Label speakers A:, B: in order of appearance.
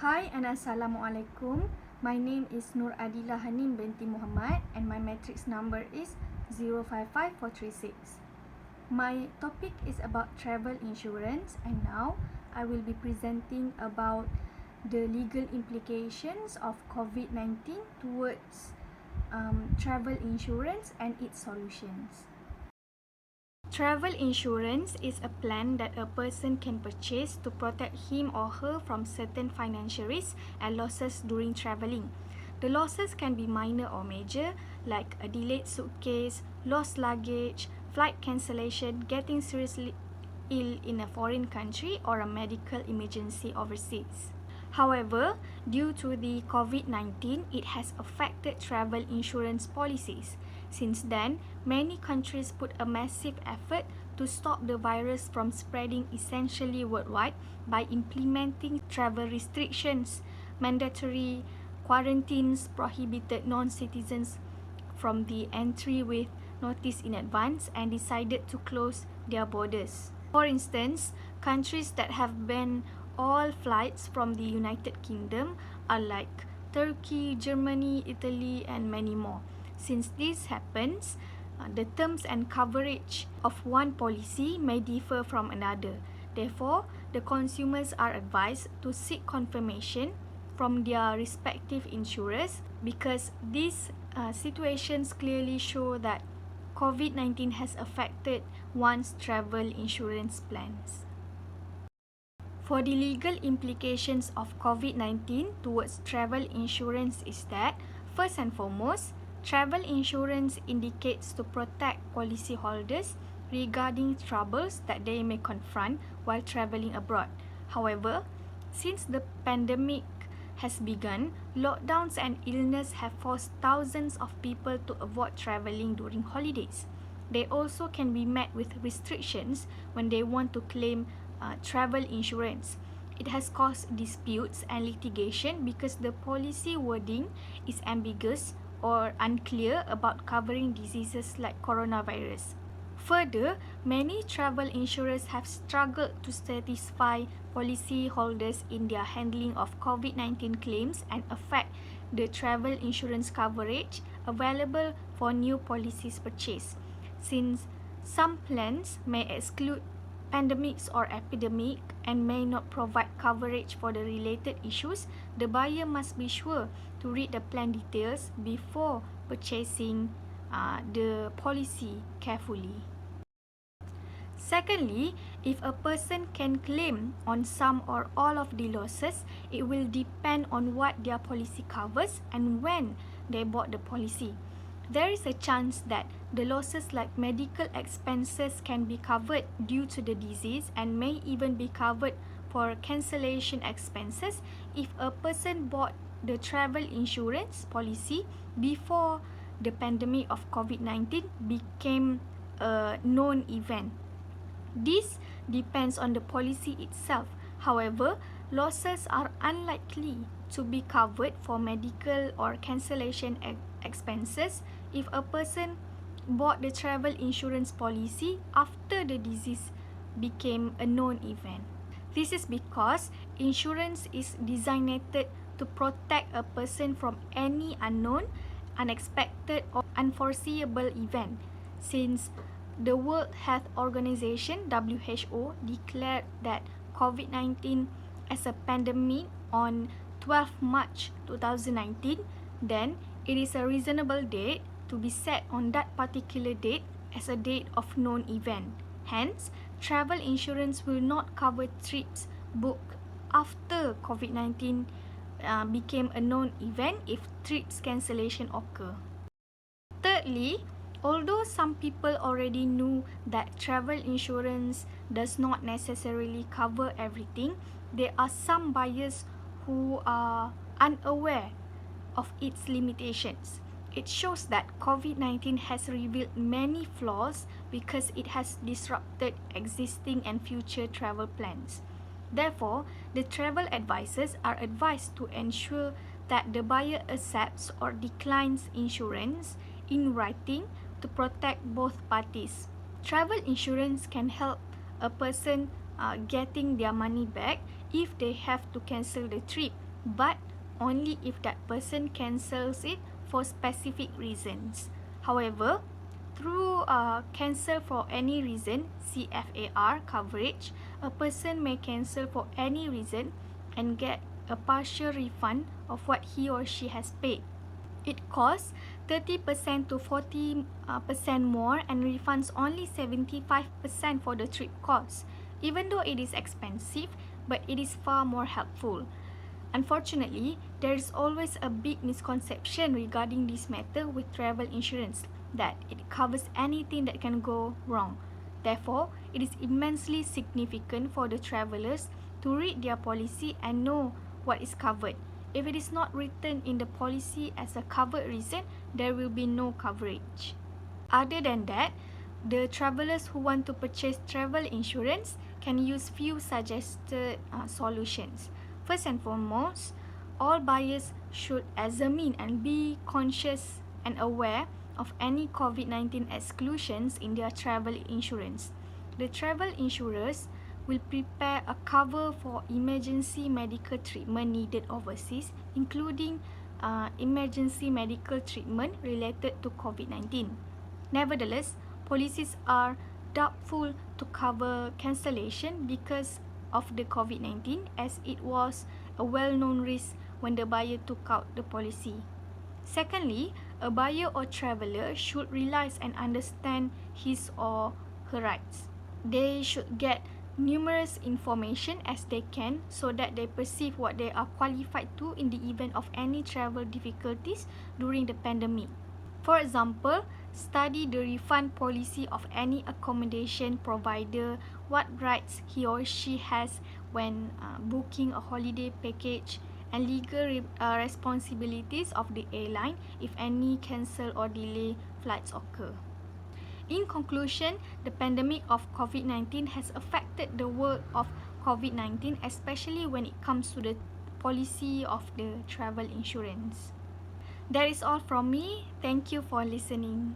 A: Hi and Assalamualaikum. My name is Nur Adila Hanim binti Muhammad and my matrix number is 055436. My topic is about travel insurance, and now I will be presenting about the legal implications of COVID-19 towards travel insurance and its solutions. Travel insurance is a plan that a person can purchase to protect him or her from certain financial risks and losses during traveling. The losses can be minor or major, like a delayed suitcase, lost luggage, flight cancellation, getting seriously ill in a foreign country, or a medical emergency overseas. However, due to the COVID-19, it has affected travel insurance policies. Since then, many countries put a massive effort to stop the virus from spreading essentially worldwide by implementing travel restrictions, mandatory quarantines, prohibited non-citizens from the entry with notice in advance, and decided to close their borders. For instance, countries that have banned all flights from the United Kingdom are like Turkey, Germany, Italy, and many more. Since this happens, the terms and coverage of one policy may differ from another. Therefore, the consumers are advised to seek confirmation from their respective insurers, because these situations clearly show that COVID-19 has affected one's travel insurance plans. For the legal implications of COVID-19 towards travel insurance is that, first and foremost, travel insurance indicates to protect policyholders regarding troubles that they may confront while traveling abroad. However, since the pandemic has begun, lockdowns and illness have forced thousands of people to avoid traveling during holidays. They also can be met with restrictions when they want to claim travel insurance. It has caused disputes and litigation because the policy wording is ambiguous or unclear about covering diseases like coronavirus. Further, many travel insurers have struggled to satisfy policyholders in their handling of COVID-19 claims and affect the travel insurance coverage available for new policies purchased. Since some plans may exclude pandemics or epidemic and may not provide coverage for the related issues, the buyer must be sure to read the plan details before purchasing the policy carefully. Secondly, if a person can claim on some or all of the losses, it will depend on what their policy covers and when they bought the policy. There is a chance that the losses like medical expenses can be covered due to the disease and may even be covered for cancellation expenses if a person bought the travel insurance policy before the pandemic of COVID-19 became a known event. This depends on the policy itself. However, losses are unlikely to be covered for medical or cancellation expenses if a person bought the travel insurance policy after the disease became a known event. This is because insurance is designated to protect a person from any unknown, unexpected, or unforeseeable event. Since the World Health Organization (WHO) declared that COVID-19 as a pandemic on 12 March 2019, then it is a reasonable date to be set on that particular date as a date of known event. Hence, travel insurance will not cover trips booked after COVID-19 became a known event if trips cancellation occur. Thirdly, although some people already knew that travel insurance does not necessarily cover everything, there are some buyers who are unaware of its limitations. It shows that COVID-19 has revealed many flaws because it has disrupted existing and future travel plans. Therefore, the travel advisors are advised to ensure that the buyer accepts or declines insurance in writing to protect both parties. Travel insurance can help a person getting their money back if they have to cancel the trip but only if that person cancels it for specific reasons. However, through cancel for any reason (CFAR) coverage, a person may cancel for any reason and get a partial refund of what he or she has paid. It costs 30% to 40% more and refunds only 75% for the trip cost. Even though it is expensive, but it is far more helpful. Unfortunately, there is always a big misconception regarding this matter with travel insurance, that it covers anything that can go wrong. Therefore, it is immensely significant for the travelers to read their policy and know what is covered. If it is not written in the policy as a covered reason, there will be no coverage. Other than that, the travelers who want to purchase travel insurance can use few suggested solutions. First and foremost, all buyers should examine and be conscious and aware of any COVID-19 exclusions in their travel insurance. The travel insurers will prepare a cover for emergency medical treatment needed overseas, including emergency medical treatment related to COVID-19. Nevertheless, policies are doubtful to cover cancellation because of the COVID-19, as it was a well-known risk when the buyer took out the policy. Secondly, a buyer or traveller should realize and understand his or her rights. They should get numerous information as they can so that they perceive what they are qualified to in the event of any travel difficulties during the pandemic. For example, study the refund policy of any accommodation provider, what rights he or she has when booking a holiday package, and legal responsibilities of the airline if any cancel or delay flights occur. In conclusion, the pandemic of COVID-19 has affected the world of COVID-19, especially when it comes to the policy of the travel insurance. That is all from me. Thank you for listening.